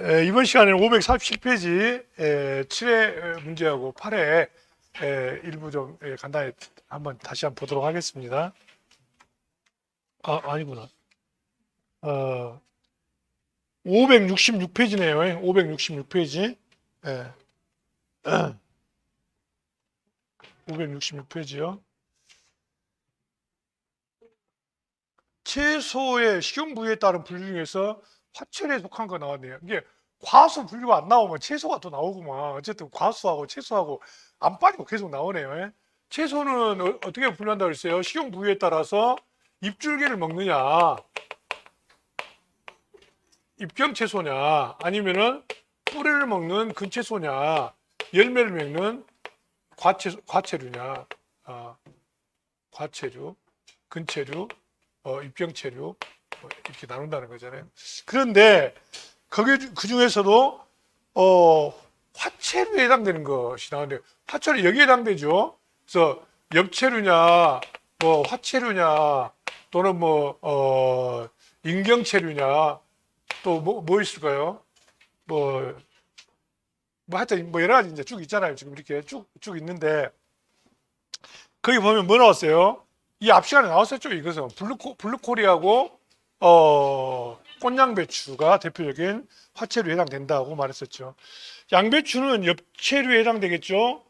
이번 시간에는 547페이지 7회 문제하고 8회 일부 좀 간단히 다시 한번 보도록 하겠습니다. 아니구나. 566페이지네요. 566페이지. 566페이지요. 채소의 식용 부위에 따른 분류 중에서 화채류에 속한 거 나왔네요. 이게 과수 분류가 안 나오면 채소가 또 나오구만. 어쨌든 과수하고 채소하고 안 빠지고 계속 나오네요. 채소는 어떻게 분류한다고 했어요? 식용 부위에 따라서 잎줄기를 먹느냐, 잎경 채소냐, 아니면은 뿌리를 먹는 근채소냐, 열매를 먹는 과채류냐, 과채류, 근채류, 잎경채류 이렇게 나눈다는 거잖아요. 그런데 그 중에서도 화채류에 해당되는 것이 나오는데 화채류 여기에 해당되죠. 그래서 엽채류냐, 뭐 화채류냐, 또는 뭐 인경채류냐, 또 뭐 있을까요? 뭐 하여튼 뭐 여러 가지 이제 쭉 있잖아요. 지금 이렇게 쭉 있는데 거기 보면 뭐 나왔어요? 이 앞 시간에 나왔었죠. 이것은 블루코리하고 꽃양배추가 대표적인 화채류에 해당된다고 말했었죠. 양배추는 엽채류에 해당되겠죠.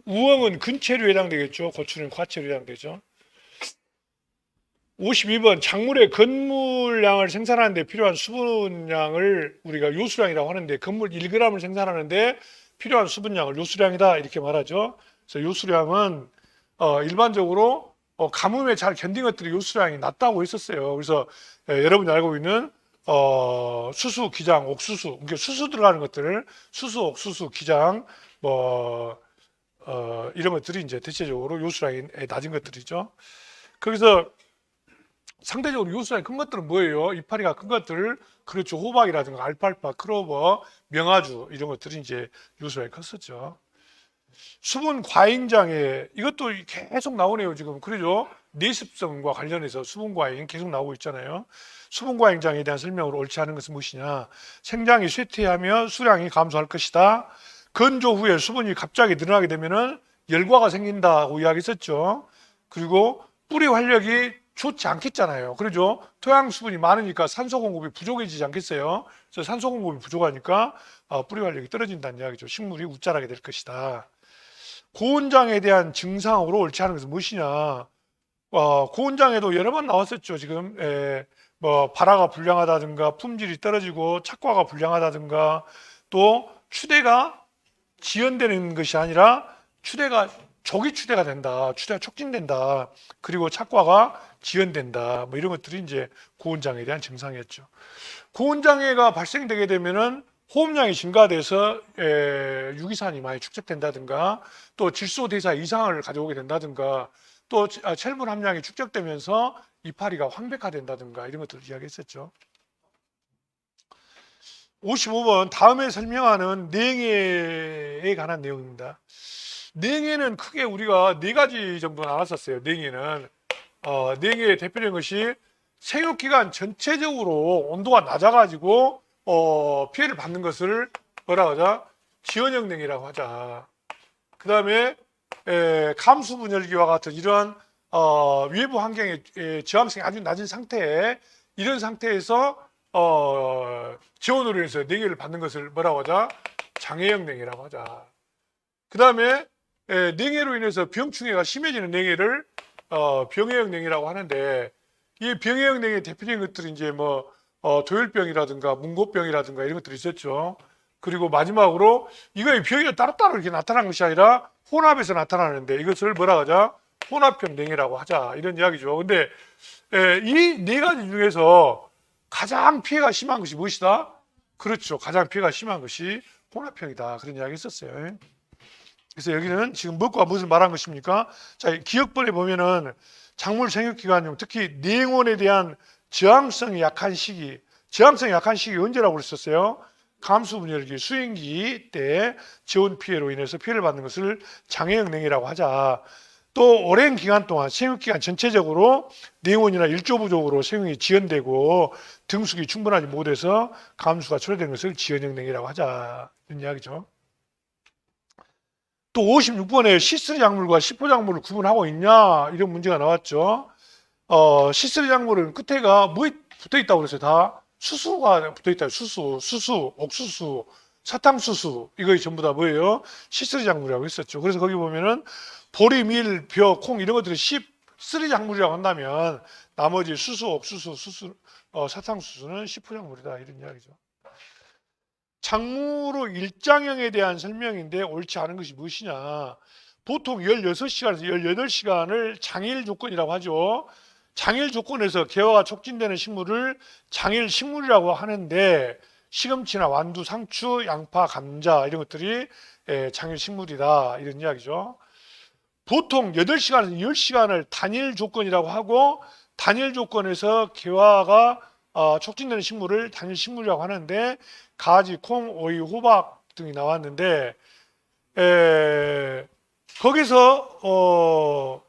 우엉은 근채류에 해당되겠죠. 고추는 과채류에 해당되죠. 52번 작물의 건물량을 생산하는 데 필요한 수분량을 우리가 요수량이라고 하는데 건물 1g을 생산하는데 필요한 수분량을 요수량이다 이렇게 말하죠. 그래서 요수량은 일반적으로 가뭄에 잘 견딘 것들이 요수량이 낮다고 했었어요. 그래서 여러분이 알고 있는 수수, 기장, 옥수수, 그러니까 수수 들어가는 것들을 수수, 옥수수, 기장 이런 것들이 이제 대체적으로 요수량이 낮은 것들이죠. 거기서 상대적으로 요수량이 큰 것들은 뭐예요? 이파리가 큰 것들, 그렇죠. 호박이라든가 알팔파, 크로버, 명아주 이런 것들이 이제 요수량이 컸었죠. 수분 과잉 장애 이것도 계속 나오네요. 지금 그러죠. 내습성과 관련해서 수분 과잉 계속 나오고 있잖아요. 수분 과잉 장애에 대한 설명으로 옳지 않은 것은 무엇이냐? 생장이 쇠퇴하며 수량이 감소할 것이다. 건조 후에 수분이 갑자기 늘어나게 되면은 열과가 생긴다고 이야기했었죠. 그리고 뿌리 활력이 좋지 않겠잖아요. 그러죠. 토양 수분이 많으니까 산소 공급이 부족해지지 않겠어요. 그래서 산소 공급이 부족하니까 뿌리 활력이 떨어진다는 이야기죠. 식물이 웃자라게 될 것이다. 고온장에 대한 증상으로 옳지 않은 것은 무엇이냐? 고온장에도 여러 번 나왔었죠. 지금 뭐 발화가 불량하다든가 품질이 떨어지고 착과가 불량하다든가 또 추대가 지연되는 것이 아니라 조기 추대가 된다. 추대가 촉진된다. 그리고 착과가 지연된다. 뭐 이런 것들이 이제 고온장애에 대한 증상이었죠. 고온장애가 발생되게 되면은 호흡량이 증가돼서 유기산이 많이 축적된다든가 또 질소대사 이상을 가져오게 된다든가 또 철분 함량이 축적되면서 이파리가 황백화된다든가 이런 것들을 이야기했었죠. 55번 다음에 설명하는 냉해에 관한 내용입니다. 냉해는 크게 우리가 네 가지 정도 나눴었어요. 냉해는 냉해의 대표적인 것이 생육기간 전체적으로 온도가 낮아가지고 피해를 받는 것을 뭐라고 하자? 지원형 냉해라고 하자. 그 다음에 감수분열기와 같은 이러한 외부 환경의 저항성이 아주 낮은 상태에 이런 상태에서 지원으로 인해서 냉해를 받는 것을 뭐라고 하자? 장애형 냉해라고 하자. 그 다음에 냉해로 인해서 병충해가 심해지는 냉해를 병해형 냉해라고 하는데 이 병해형 냉해 대표적인 것들이 이제 뭐 도열병이라든가 문고병이라든가 이런 것들이 있었죠. 그리고 마지막으로 이거의 병이 따로따로 이렇게 나타나는 것이 아니라 혼합해서 나타나는데 이것을 뭐라고 하자? 혼합형 냉해라고 하자 이런 이야기죠. 근데 이 네 가지 중에서 가장 피해가 심한 것이 무엇이다? 그렇죠. 가장 피해가 심한 것이 혼합형이다. 그런 이야기 있었어요. 그래서 여기는 지금 무엇과 무엇을 말한 것입니까? 자, 기억본에 보면은 작물 생육기간 중 특히 냉온에 대한 저항성이 약한 시기 언제라고 그랬었어요? 감수분열기, 수행기 때 저온 피해로 인해서 피해를 받는 것을 장애형 냉해라고 하자. 또 오랜 기간 동안 생육기간 전체적으로 내원이나 일조 부족으로 생육이 지연되고 등수기 충분하지 못해서 감수가 초래된 것을 지연형냉이라고 하자 이런 이야기죠. 또 56번에 C3 작물과 C4 작물을 구분하고 있냐 이런 문제가 나왔죠. C3 작물은 끝에가 뭐 붙어 있다고 그랬어요. 다 수수가 붙어 있다. 수수, 옥수수, 사탕수수 이거 전부 다 뭐예요? C3 작물이라고 했었죠. 그래서 거기 보면은 보리, 밀, 벼, 콩 이런 것들이 C3 작물이라고 한다면 나머지 수수, 옥수수, 사탕수수는 C4 작물이다 이런 이야기죠. 작물의 일장형에 대한 설명인데 옳지 않은 것이 무엇이냐. 보통 16시간에서 18시간을 장일 조건이라고 하죠. 장일 조건에서 개화가 촉진되는 식물을 장일 식물이라고 하는데 시금치나 완두, 상추, 양파, 감자 이런 것들이 장일 식물이다 이런 이야기죠. 보통 8시간에서 10시간을 단일 조건이라고 하고 단일 조건에서 개화가 촉진되는 식물을 단일 식물이라고 하는데 가지, 콩, 오이, 호박 등이 나왔는데 거기서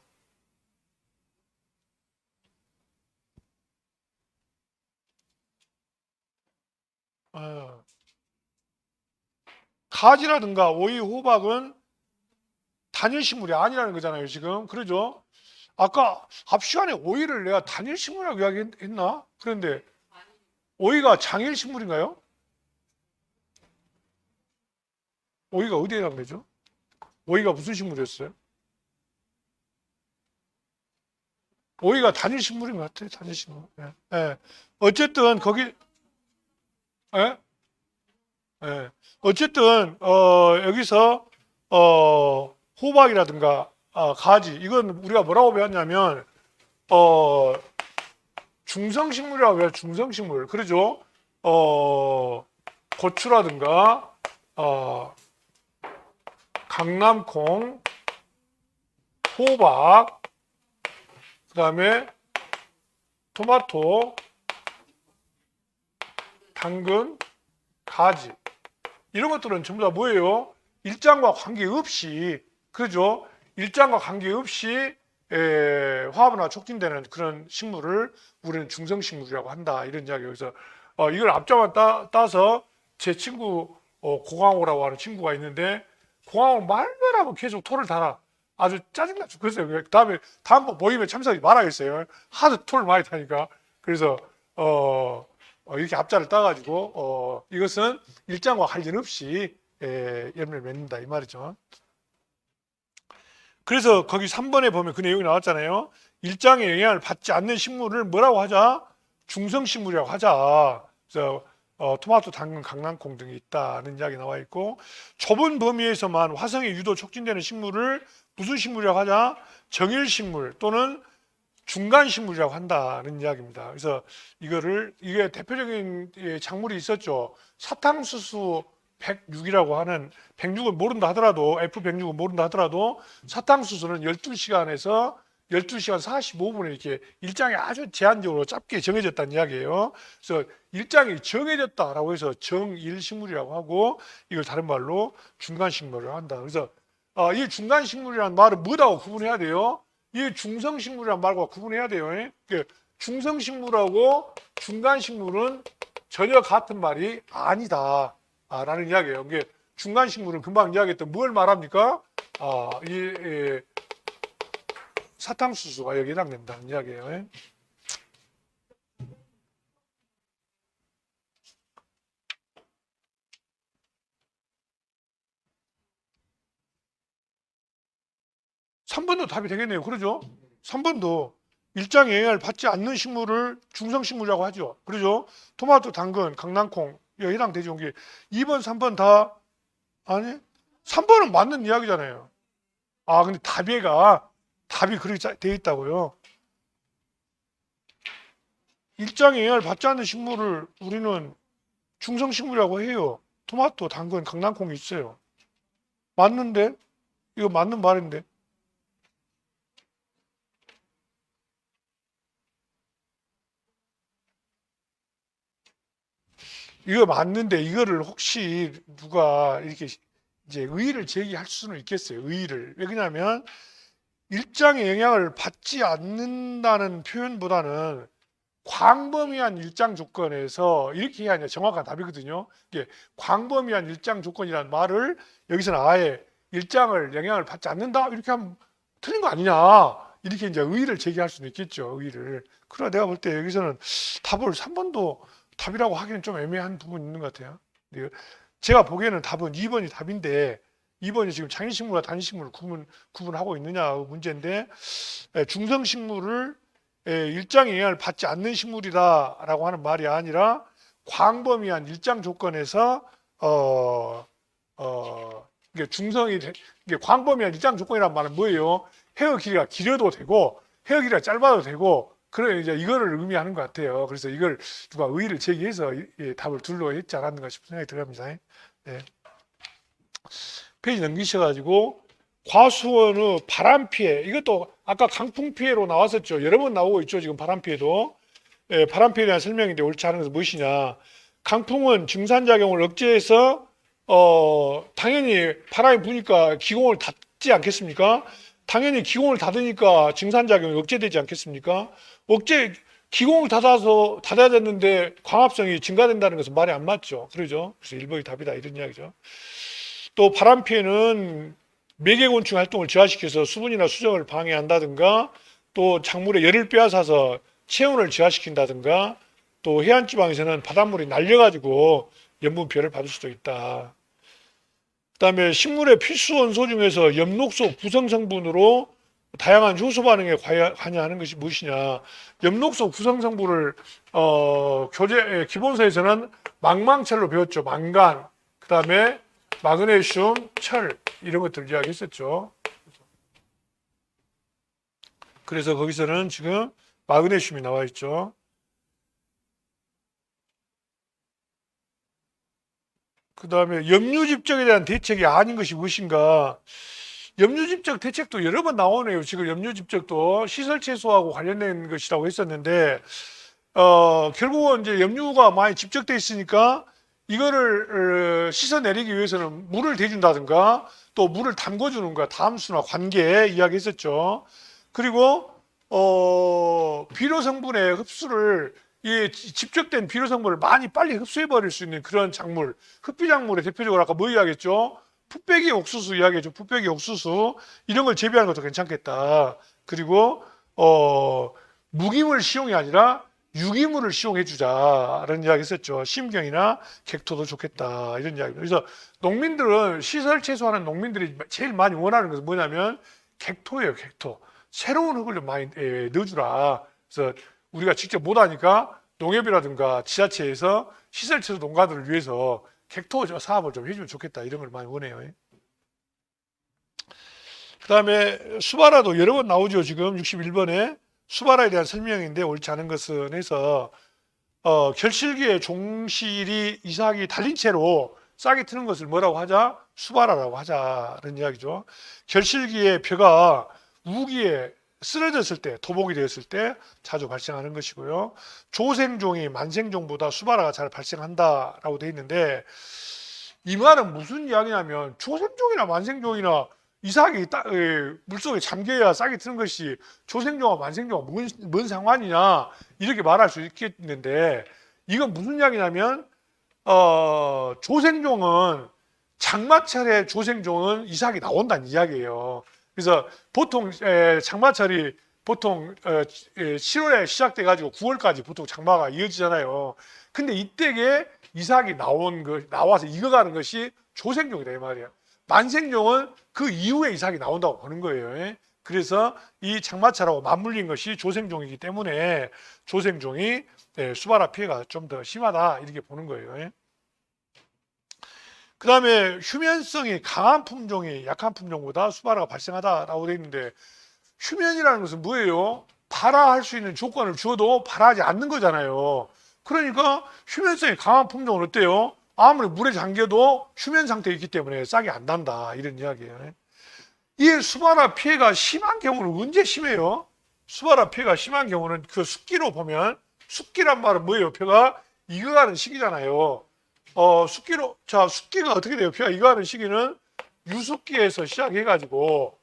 가지라든가 오이, 호박은 단일 식물이 아니라는 거잖아요 지금. 그러죠? 아까 앞 시간에 오이를 내가 단일 식물이라고 이야기했나? 그런데 오이가 장일 식물인가요? 오이가 어디에다 그러죠? 오이가 무슨 식물이었어요? 오이가 단일 식물인 것 같아요. 단일 식물. 예. 예. 어쨌든 거기 예? 예. 어쨌든 여기서 호박이라든가 가지 이건 우리가 뭐라고 배웠냐면 중성식물이라고 배워요. 중성식물. 그러죠? 고추라든가 강남콩, 호박, 그 다음에 토마토, 당근, 가지 이런 것들은 전부 다 뭐예요? 일장과 관계없이 그죠? 일장과 관계없이 화합이나 촉진되는 그런 식물을 우리는 중성식물이라고 한다 이런 이야기예요. 그래서 이걸 앞자만 따서 제 친구 고강호라고 하는 친구가 있는데 공항을 말만 하면 계속 토를 달아. 아주 짜증나 죽겠어요. 다음번 모임에 참석하지 말아야겠어요. 하도 토를 많이 타니까. 그래서 이렇게 앞자를 따가지고 이것은 일장과 관련 없이 열매를 맺는다 이 말이죠. 그래서 거기 3번에 보면 그 내용이 나왔잖아요. 일장에 영향을 받지 않는 식물을 뭐라고 하자? 중성식물이라고 하자. 그래서 토마토, 당근, 강낭콩 등이 있다는 이야기 나와 있고 좁은 범위에서만 화성이 유도 촉진되는 식물을 무슨 식물이라고 하자? 정일식물 또는 중간식물이라고 한다는 이야기입니다. 그래서 이게 대표적인 작물이 있었죠. 사탕수수 106이라고 하는 106은 모른다 하더라도 F106은 모른다 하더라도 사탕수수는 12시간에서 12시간 45분에 이렇게 일장이 아주 제한적으로 짧게 정해졌다는 이야기예요. 그래서 일장이 정해졌다라고 해서 정일식물이라고 하고 이걸 다른 말로 중간식물이라고 한다. 그래서 이 중간식물이라는 말은 뭐라고 구분해야 돼요? 이 중성식물이라는 말과 구분해야 돼요. 중성식물하고 중간식물은 전혀 같은 말이 아니다. 라는 이야기예요. 이게 중간식물은 금방 이야기했던 뭘 말합니까? 사탕수수가 여기에 해당된다는 이야기예요. (3번도) 답이 되겠네요. 그러죠? (3번도) 일장에 영향을 받지 않는 식물을 중성식물이라고 하죠. 그러죠? 토마토, 당근, 강낭콩 이거 해당되죠. 2번, 3번 다 아니? 3번은 맞는 이야기잖아요. 근데 답이 그렇게 되어 있다고요. 일장에 영향을 받지 않는 식물을 우리는 중성식물이라고 해요. 토마토, 당근, 강낭콩이 있어요. 맞는데? 이거 맞는 말인데. 이거 맞는데 이거를 혹시 누가 이렇게 이제 의의를 제기할 수는 있겠어요. 의의를. 왜 그러냐면 일장의 영향을 받지 않는다는 표현보다는 광범위한 일장 조건에서 이렇게 해야 정확한 답이거든요. 이게 광범위한 일장 조건이라는 말을 여기서는 아예 일장을 영향을 받지 않는다 이렇게 하면 틀린 거 아니냐 이렇게 이제 의의를 제기할 수는 있겠죠. 의의를. 그러나 내가 볼 때 여기서는 답을 3번도 답이라고 하기는 좀 애매한 부분이 있는 것 같아요. 제가 보기에는 답은 2번이 답인데 2번이 지금 장기식물과 단식물을 구분하고 있느냐 문제인데 중성식물을 일장의 영향을 받지 않는 식물이다라고 하는 말이 아니라 광범위한 일장 조건에서 이게 이게 광범위한 일장 조건이란 말은 뭐예요? 헤어 길이가 길어도 되고 헤어 길이가 짧아도 되고 그래 이제 이거를 의미하는 것 같아요. 그래서 이걸 누가 의의를 제기해서 답을 둘로 했지 않았는가 싶은 생각이 들어갑니다. 네. 페이지 넘기셔가지고 과수원의 바람 피해 이것도 아까 강풍 피해로 나왔었죠. 여러 번 나오고 있죠. 지금 바람 피해도 바람 피해에 대한 설명인데 옳지 않은 것은 무엇이냐? 강풍은 증산작용을 억제해서 당연히 바람이 부니까 기공을 닫지 않겠습니까? 당연히 기공을 닫으니까 증산작용이 억제되지 않겠습니까? 기공을 닫아야 됐는데 광합성이 증가된다는 것은 말이 안 맞죠. 그러죠. 그래서 1번이 답이다 이런 이야기죠. 또 바람 피해는 매개곤충 활동을 저하시켜서 수분이나 수정을 방해한다든가 또 작물의 열을 빼앗아서 체온을 저하시킨다든가 또 해안지방에서는 바닷물이 날려가지고 염분 피해를 받을 수도 있다. 그 다음에 식물의 필수 원소 중에서 엽록소 구성 성분으로 다양한 효소 반응에 관여하는 것이 무엇이냐. 엽록소 구성 성분을 기본서에서는 망망철로 배웠죠. 망간, 그 다음에 마그네슘, 철 이런 것들 이야기했었죠. 그래서 거기서는 지금 마그네슘이 나와 있죠. 그 다음에 염류집적에 대한 대책이 아닌 것이 무엇인가. 염류집적 대책도 여러 번 나오네요. 지금 염류집적도 시설 채소하고 관련된 것이라고 했었는데 결국은 이제 염류가 많이 집적돼 있으니까 이거를 씻어내리기 위해서는 물을 대준다든가 또 물을 담궈주는 거야. 다함수나 관계 이야기했었죠. 그리고 비료 성분의 흡수를 이 집적된 비료 성분을 많이 빨리 흡수해 버릴 수 있는 그런 작물, 흡비작물의 대표적으로 아까 뭐 이야기했죠? 풋배기 옥수수 이야기했죠. 풋배기 옥수수 이런 걸 재배하는 것도 괜찮겠다. 그리고 무기물 시용이 아니라 유기물을 시용해 주자라는 이야기 했었죠. 심경이나 객토도 좋겠다 이런 이야기. 그래서 농민들은 시설 채소하는 농민들이 제일 많이 원하는 것은 뭐냐면 객토예요. 객토. 새로운 흙을 좀 많이 넣어주라. 그래서 우리가 직접 못하니까 농협이라든가 지자체에서 시설 채소 농가들을 위해서 객토 사업을 좀 해주면 좋겠다 이런 걸 많이 원해요. 그 다음에 수바라도 여러 번 나오죠. 지금 61번에 수바라에 대한 설명인데 옳지 않은 것은 해서 결실기에 종실이 이삭이 달린 채로 싹이 트는 것을 뭐라고 하자? 수바라라고 하자는 이야기죠. 결실기에 벼가 우기에 쓰러졌을 때, 토복이 되었을 때 자주 발생하는 것이고요. 조생종이 만생종보다 수바라가 잘 발생한다라고 되어 있는데 이 말은 무슨 이야기냐면 조생종이나 만생종이나 이삭이 물속에 잠겨야 싹이 트는 것이 조생종과 만생종과 뭔 상관이냐 이렇게 말할 수 있겠는데 이건 무슨 이야기냐면 조생종은 장마철에 조생종은 이삭이 나온다는 이야기예요. 그래서 보통 장마철이 보통 7월에 시작돼 가지고 9월까지 보통 장마가 이어지잖아요. 근데 이때에 이삭이 나와서 익어가는 것이 조생종이다 이 말이에요. 만생종은 그 이후에 이삭이 나온다고 보는 거예요. 그래서 이 장마철하고 맞물린 것이 조생종이기 때문에 조생종이 수바라 피해가 좀 더 심하다 이렇게 보는 거예요. 그 다음에 휴면성이 강한 품종이 약한 품종보다 수바라가 발생하다라고 되어 있는데 휴면이라는 것은 뭐예요? 발화할 수 있는 조건을 주어도 발화하지 않는 거잖아요. 그러니까 휴면성이 강한 품종은 어때요? 아무리 물에 잠겨도 휴면 상태에 있기 때문에 싹이 안 난다 이런 이야기예요. 이 수바라 피해가 심한 경우는 언제 심해요? 수바라 피해가 심한 경우는 그 숫기로 보면 숫기란 말은 뭐예요? 벼가 익어가는 시기잖아요. 숫기가 어떻게 돼요? 벼가 익어가는 시기는 유숫기에서 시작해가지고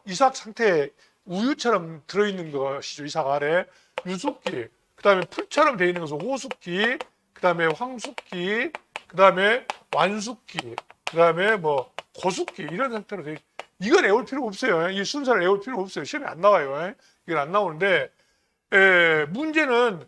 이삭 상태에 우유처럼 들어있는 것이죠. 이삭 아래 유숙기, 그 다음에 풀처럼 되어 있는 것은 호숙기, 그 다음에 황숙기, 그 다음에 완숙기, 그 다음에 뭐 고숙기 이런 상태로 되어 이건 외울 필요 없어요. 이 순서를 외울 필요 없어요. 시험에 안 나와요. 이건 안 나오는데 문제는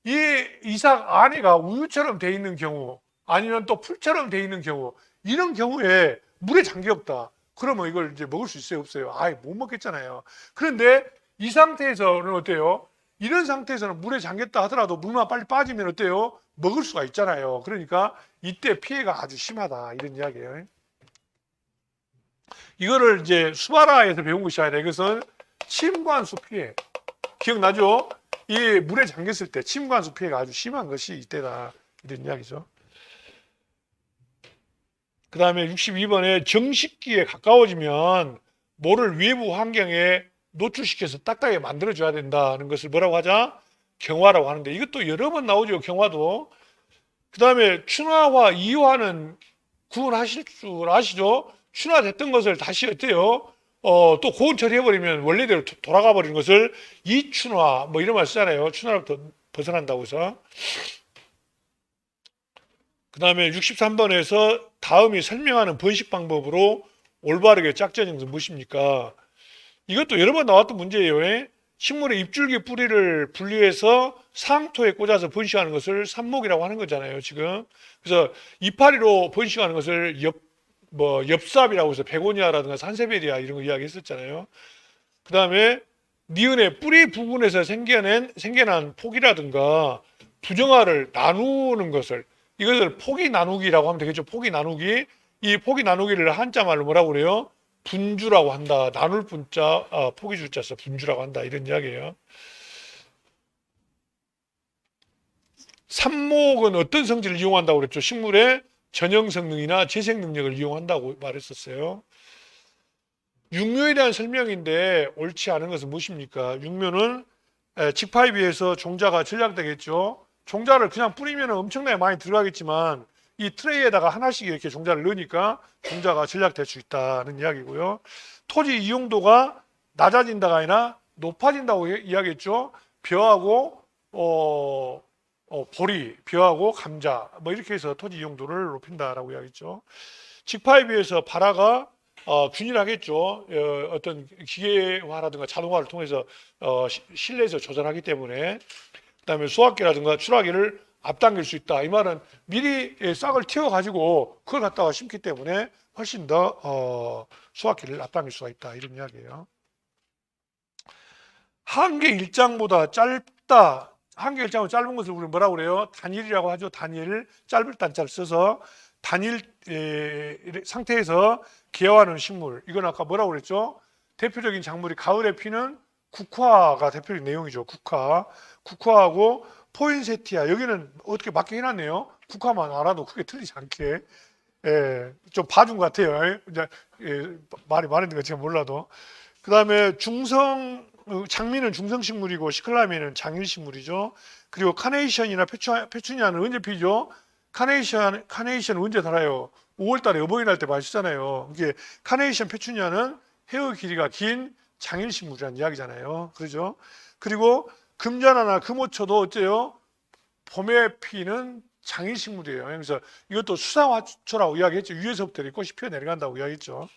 이 이삭 안에가 우유처럼 되어 있는 경우 아니면 또 풀처럼 되어 있는 경우 이런 경우에 물에 잠겨 없다. 그러면 이걸 이제 먹을 수 있어요, 없어요? 아예 못 먹겠잖아요. 그런데 이 상태에서는 어때요? 이런 상태에서는 물에 잠겼다 하더라도 물만 빨리 빠지면 어때요? 먹을 수가 있잖아요. 그러니까 이때 피해가 아주 심하다 이런 이야기예요. 이거를 이제 수바라에서 배운 것이 아니라 이것은 침관수 피해. 기억나죠? 이 물에 잠겼을 때 침관수 피해가 아주 심한 것이 이때다 이런 이야기죠. 그 다음에 62번에 정식기에 가까워지면 모를 외부 환경에 노출시켜서 딱딱하게 만들어줘야 된다는 것을 뭐라고 하자? 경화라고 하는데 이것도 여러 번 나오죠. 경화도. 그 다음에 춘화와 이화는 구분하실 줄 아시죠? 춘화됐던 것을 다시 어때요? 또 고온 처리해버리면 원래대로 돌아가 버리는 것을 이춘화 뭐 이런 말 쓰잖아요. 춘화로부터 벗어난다고 해서. 그 다음에 63번에서 다음이 설명하는 번식 방법으로 올바르게 짝지어진 것은 무엇입니까? 이것도 여러 번 나왔던 문제예요. 식물의 잎줄기 뿌리를 분리해서 상토에 꽂아서 번식하는 것을 삽목이라고 하는 거잖아요, 지금. 그래서 이파리로 번식하는 것을 엽삽이라고 해서 베고니아라든가 산세베리아 이런 거 이야기했었잖아요. 그 다음에 니은의 뿌리 부분에서 생겨난 폭이라든가 부정화를 나누는 것을 이것을 포기 나누기라고 하면 되겠죠. 포기 나누기. 이 포기 나누기를 한자말로 뭐라고 그래요? 분주라고 한다. 나눌 분자, 포기 줄자 써 분주라고 한다. 이런 이야기예요. 삽목은 어떤 성질을 이용한다고 그랬죠? 식물의 전형 성능이나 재생 능력을 이용한다고 말했었어요. 육묘에 대한 설명인데 옳지 않은 것은 무엇입니까? 육묘는 직파에 비해서 종자가 전략되겠죠. 종자를 그냥 뿌리면 엄청나게 많이 들어가겠지만 이 트레이에다가 하나씩 이렇게 종자를 넣으니까 종자가 전략될 수 있다는 이야기고요. 토지 이용도가 낮아진다가 아니라 높아진다고 이야기했죠. 벼하고 보리, 벼하고 감자 뭐 이렇게 해서 토지 이용도를 높인다라고 이야기했죠. 직파에 비해서 발화가 균일하겠죠. 어떤 기계화라든가 자동화를 통해서 실내에서 조절하기 때문에. 그다음에 수확기라든가 출하기를 앞당길 수 있다. 이 말은 미리 싹을 틔워가지고 그걸 갖다가 심기 때문에 훨씬 더 수확기를 앞당길 수가 있다. 이런 이야기예요. 한개 일장보다 짧다. 한개 일장보다 짧은 것을 우리는 뭐라고 그래요? 단일이라고 하죠. 단일. 짧을 단자를 써서 단일 상태에서 개화하는 식물. 이건 아까 뭐라고 그랬죠? 대표적인 작물이 가을에 피는 국화가 대표적인 내용이죠. 국화하고 포인세티아. 여기는 어떻게 맞게 해놨네요. 국화만 알아도 크게 틀리지 않게. 좀 봐준 것 같아요. 이제 말이 많은데 제가 몰라도. 그 다음에 장미는 중성식물이고 시클라멘은 장일식물이죠. 그리고 카네이션이나 페추니아는 언제 피죠? 카네이션 언제 달아요? 5월달에 어버이날 때 마시잖아요. 이게 카네이션, 페추니아는 헤어 길이가 긴 장일식물이라는 이야기잖아요. 그렇죠? 그리고 금자나나 금오초도 어째요? 봄에 피는 장일식물이에요. 그래서 이것도 수상화초라고 이야기했죠. 위에서부터 꽃이 피어내려간다고 이야기했죠.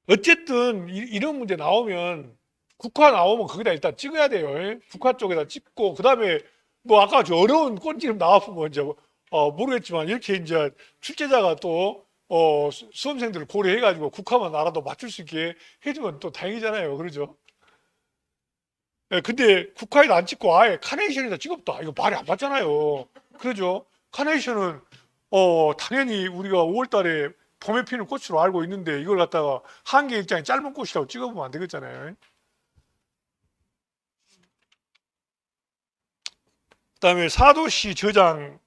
어쨌든 이런 문제 나오면 국화 나오면 거기다 일단 찍어야 돼요. 국화 쪽에다 찍고 그 다음에 뭐 아까 저 어려운 꽃이름 나와보면 이제 모르겠지만 이렇게 이제 출제자가 또 수험생들을 고려해가지고 국화만 알아도 맞출 수 있게 해주면 또 다행이잖아요. 그러죠? 근데 국화에다 안 찍고 아예 카네이션에다 찍었다. 이거 말이 안 맞잖아요. 그러죠? 카네이션은 당연히 우리가 5월달에 봄에 피는 꽃으로 알고 있는데 이걸 갖다가 한개 일장이 짧은 꽃이라고 찍어보면 안 되겠잖아요. 그다음에 4도씨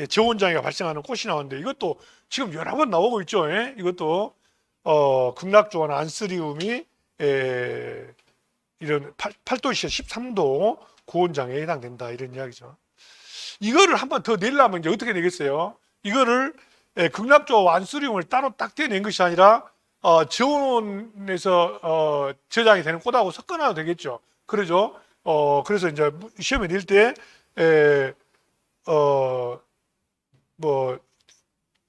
저온장애가 발생하는 꽃이 나오는데 이것도 지금 여러 번 나오고 있죠. 이것도 극락조화나 안스리움이 이런 8도에서 13도 고온장애에 해당된다 이런 이야기죠. 이거를 한번 더 내려면 이제 어떻게 되겠어요? 이거를 극락조와 안스리움을 따로 딱 떼어낸 것이 아니라 저온에서 저장이 되는 꽃하고 섞어놔도 되겠죠. 그러죠. 그래서 이제 시험에 낼 때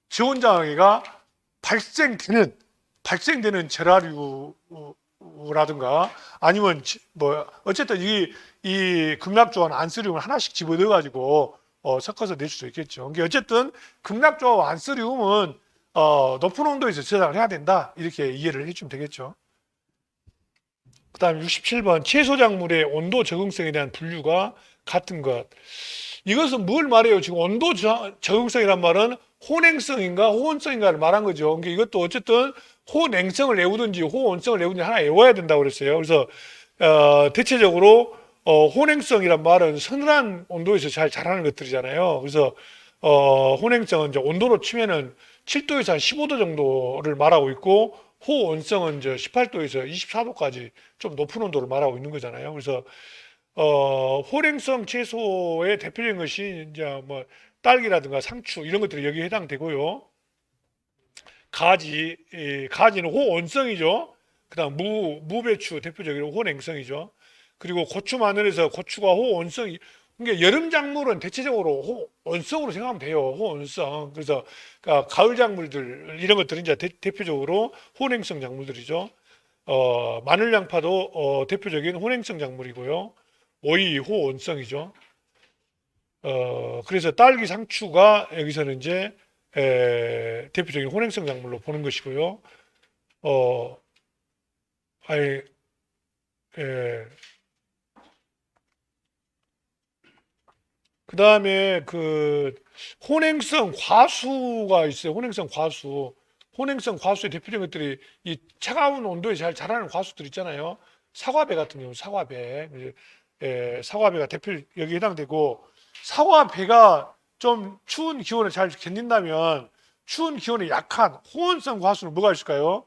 저온장애가 발생되는 제라류라든가 아니면 어쨌든 이 극락조와 안스리움을 하나씩 집어넣어 가지고 섞어서 낼 수도 있겠죠. 그러니까 어쨌든 극락조와 안스리움은 높은 온도에서 저장을 해야 된다, 이렇게 이해를 해주면 되겠죠. 그 다음 67번 채소작물의 온도 적응성에 대한 분류가 같은 것. 이것은 뭘 말해요? 지금 온도 적응성이란 말은 호냉성인가 호온성인가를 말한 거죠. 그러니까 이것도 어쨌든 호냉성을 외우든지 호온성을 외우든지 하나 외워야 된다고 그랬어요. 그래서 대체적으로 호냉성이란 말은 서늘한 온도에서 잘 자라는 것들이잖아요. 그래서 호냉성은 이제 온도로 치면은 7도에서 한 15도 정도를 말하고 있고, 호온성은 이제 18도에서 24도까지 좀 높은 온도를 말하고 있는 거잖아요. 그래서 호냉성 채소의 대표적인 것이 이제 뭐 딸기라든가 상추 이런 것들이 여기에 해당되고요. 가지는 호온성이죠. 그다음 무배추 대표적으로 호냉성이죠. 그리고 고추, 마늘에서 고추가 호온성이, 그러니까 여름 작물은 대체적으로 호온성으로 생각하면 돼요. 호온성. 그래서 가을 작물들 이런 것들은 이제 대표적으로 호냉성 작물들이죠. 마늘, 양파도 대표적인 호냉성 작물이고요. 오이 호온성이죠. 그래서 딸기, 상추가 여기서는 이제 대표적인 호냉성 작물로 보는 것이고요. 아예 그 다음에 호냉성 과수가 있어요. 호냉성 과수의 대표적인 것들이 이 차가운 온도에 잘 자라는 과수들 있잖아요. 사과배 같은 경우, 사과배가 대표 여기 해당되고, 사과배가 좀 추운 기온을 잘 견딘다면 추운 기온에 약한 호온성 과수는 뭐가 있을까요?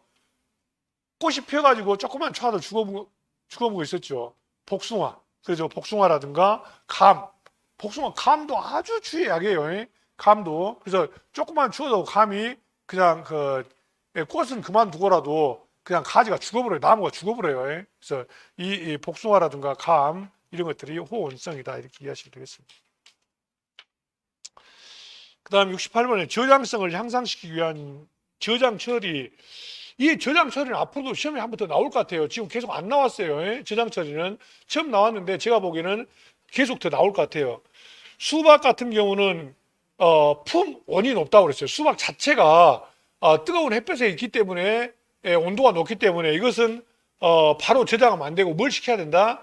꽃이 피어가지고 조금만 차도 죽어먹고 있었죠. 복숭아. 그래서 복숭아라든가 감도 아주 추위에 약해요. 감도. 그래서 조금만 추워도 감이 그냥 꽃은 그만두고라도 그냥 가지가 죽어버려요. 나무가 죽어버려요. 그래서 이 복숭아라든가 감 이런 것들이 호온성이다, 이렇게 이해하시면 되겠습니다. 그 다음 68번에 저장성을 향상시키기 위한 저장 처리. 이 저장 처리는 앞으로도 시험에 한 번 더 나올 것 같아요. 지금 계속 안 나왔어요. 저장 처리는 처음 나왔는데 제가 보기에는 계속 더 나올 것 같아요. 수박 같은 경우는 원이 높다고 그랬어요. 수박 자체가 뜨거운 햇볕에 있기 때문에, 온도가 높기 때문에 이것은 바로 저장하면 안 되고 뭘 시켜야 된다?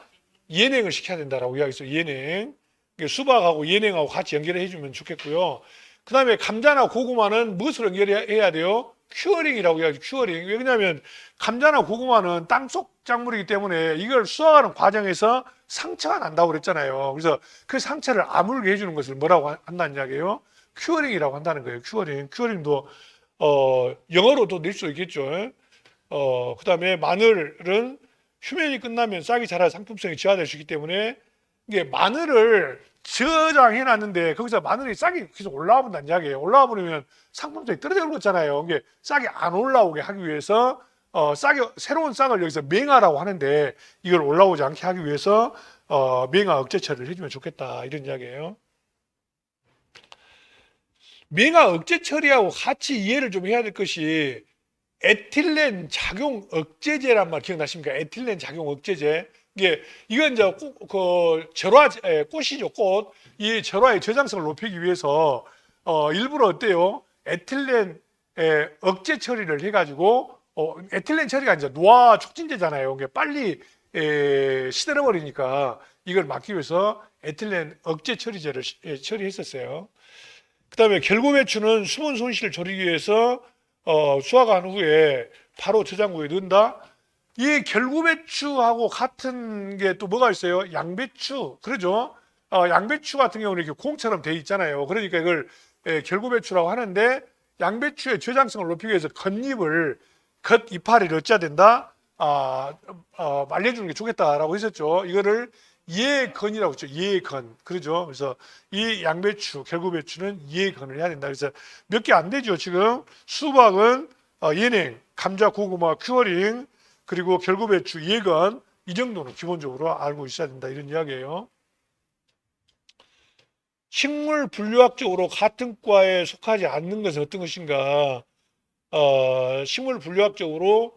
예냉을 시켜야 된다라고 이야기했어요. 예냉. 수박하고 예냉하고 같이 연결해 주면 좋겠고요. 그 다음에 감자나 고구마는 무엇으로 연결해야 돼요? 큐어링이라고 이야기하죠. 큐어링. 왜냐하면 감자나 고구마는 땅속 작물이기 때문에 이걸 수확하는 과정에서 상처가 난다고 그랬잖아요. 그래서 그 상처를 아물게 해주는 것을 뭐라고 한다는 이야기예요? 큐어링이라고 한다는 거예요. 큐어링도 영어로도 낼 수 있겠죠. 그 다음에 마늘은 휴면이 끝나면 싹이 자라 상품성이 저하될 수 있기 때문에, 이게 마늘을 저장해 놨는데 거기서 마늘이 싹이 계속 올라와 본다는 이야기예요. 올라와 버리면 상품성이 떨어져 버렸잖아요. 이게 싹이 안 올라오게 하기 위해서 새로운 싹을 여기서 맹아라고 하는데, 이걸 올라오지 않게 하기 위해서 맹아 억제 처리를 해주면 좋겠다, 이런 이야기예요. 맹아 억제 처리하고 같이 이해를 좀 해야 될 것이 에틸렌 작용 억제제란 말 기억나십니까? 에틸렌 작용 억제제. 이건 이제 꽃이죠, 꽃. 이 절화의 저장성을 높이기 위해서 일부러 어때요? 에틸렌 억제 처리를 해가지고, 에틸렌 처리가 이제 노화 촉진제잖아요. 빨리 시들어 버리니까 이걸 막기 위해서 에틸렌 억제 처리제를 처리했었어요. 그 다음에 결고배추는 수분 손실을 줄이기 위해서 수확한 후에 바로 저장고에 넣는다. 이 결고배추하고 같은 게 또 뭐가 있어요? 양배추. 그러죠? 양배추 같은 경우는 이렇게 콩처럼 돼 있잖아요. 그러니까 이걸 결고배추라고 하는데, 양배추의 저장성을 높이기 위해서 겉이파리를 어찌해야 된다? 말려주는 게 좋겠다라고 했었죠. 이거를 예건이라고 했죠. 예건. 그러죠. 그래서 이 양배추, 결구배추는 예건을 해야 된다. 그래서 몇 개 안 되죠. 지금 수박은 예냉, 감자, 고구마, 큐어링, 그리고 결구배추, 예건 이 정도는 기본적으로 알고 있어야 된다. 이런 이야기예요. 식물 분류학적으로 같은 과에 속하지 않는 것은 어떤 것인가? 식물 분류학적으로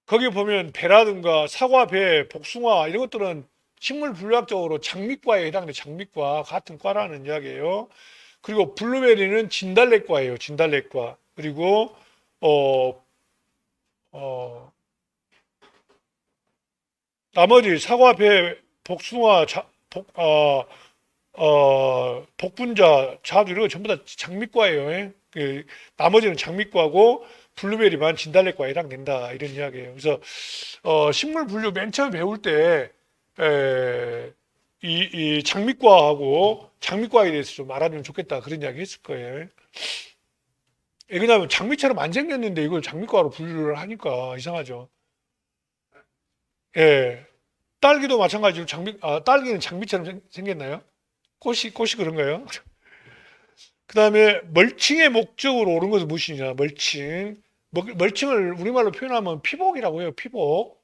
거기 보면 배라든가 사과, 배, 복숭아 이런 것들은 식물 분류학적으로 장미과에 해당돼. 장미과 같은 과라는 이야기예요. 그리고 블루베리는 진달래과예요. 진달래과. 그리고 어, 어, 나머지 사과, 배, 복숭아, 복분자, 자두 이런 거 전부 다 장미과예요. 예? 나머지는 장미과고 블루베리만 진달래과에 해당된다 이런 이야기예요. 그래서 식물 분류 맨 처음 배울 때 이 장미과하고 장미과에 대해서 좀 알아두면 좋겠다 그런 이야기 했을 거예요. 왜냐하면 장미처럼 안 생겼는데 이걸 장미과로 분류를 하니까 이상하죠. 예. 딸기도 마찬가지로 딸기는 장미처럼 생겼나요? 꽃이 그런가요? 그 다음에 멀칭의 목적으로 옳은 것은 무엇이냐? 멀칭. 멀칭을 우리말로 표현하면 피복이라고 해요.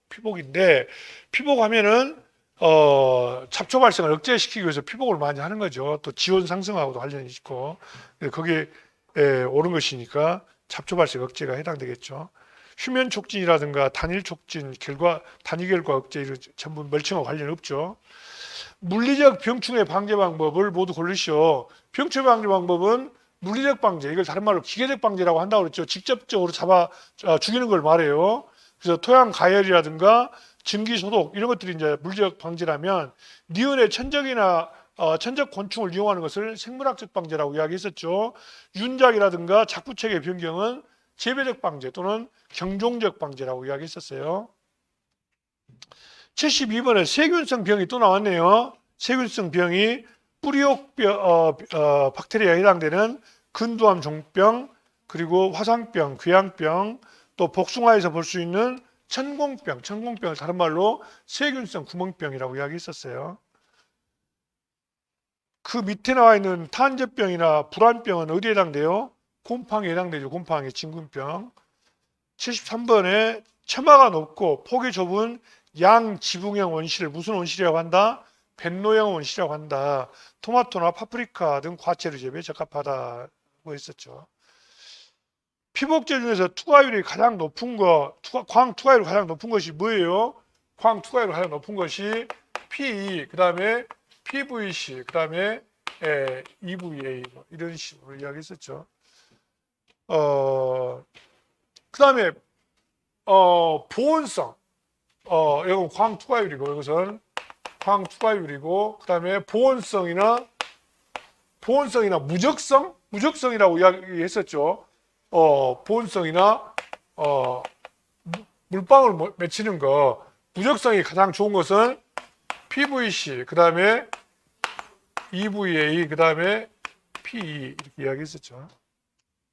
피복인데 피복하면은 잡초 발생을 억제시키기 위해서 피복을 많이 하는 거죠. 또 지원 상승하고도 관련이 있고 거기에 옳은 것이니까 잡초 발생 억제가 해당되겠죠. 휴면 촉진이라든가 단일 촉진, 단위 결과 억제 이런 전부 멀칭과 관련이 없죠. 물리적 병충해 방제 방법을 모두 고르시오. 병충해 방제 방법은 물리적 방제, 이걸 다른 말로 기계적 방제라고 한다고 그랬죠. 직접적으로 잡아 죽이는 걸 말해요. 그래서 토양 가열이라든가 증기 소독 이런 것들이 이제 물리적 방제라면 니은의 천적이나 천적 곤충을 이용하는 것을 생물학적 방제라고 이야기했었죠. 윤작이라든가 작부책의 변경은 재배적 방제 또는 경종적 방제라고 이야기했었어요. 72번에 세균성 병이 또 나왔네요. 세균성 병이 뿌리옥 박테리아에 해당되는 근두암 종병, 그리고 화상병, 귀양병, 또 복숭아에서 볼 수 있는 천공병을 다른 말로 세균성 구멍병이라고 이야기했었어요. 그 밑에 나와 있는 탄저병이나 불안병은 어디에 해당돼요? 곰팡이에 해당되죠. 곰팡이, 진균병. 73번에 처마가 높고 폭이 좁은 양지붕형 원시를 무슨 원시라고 한다? 벤노형 원시라고 한다. 토마토나 파프리카 등 과채류 재배에 적합하다고 했었죠. 피복제 중에서 투과율이 가장 높은 광 투과율이 가장 높은 것이 뭐예요? 광 투과율이 가장 높은 것이 PE, 그 다음에 PVC, 그 다음에 EVA 이런 식으로 이야기했었죠. 그 다음에 보온성, 이건 광 투과율이고 이것은 광 투과율이고 그 다음에 보온성이나 무적성이라고 이야기했었죠. 보온성이나 물방울 맺히는 거, 무적성이 가장 좋은 것은 PVC, 그 다음에 EVA, 그 다음에 PE 이렇게 이야기했었죠.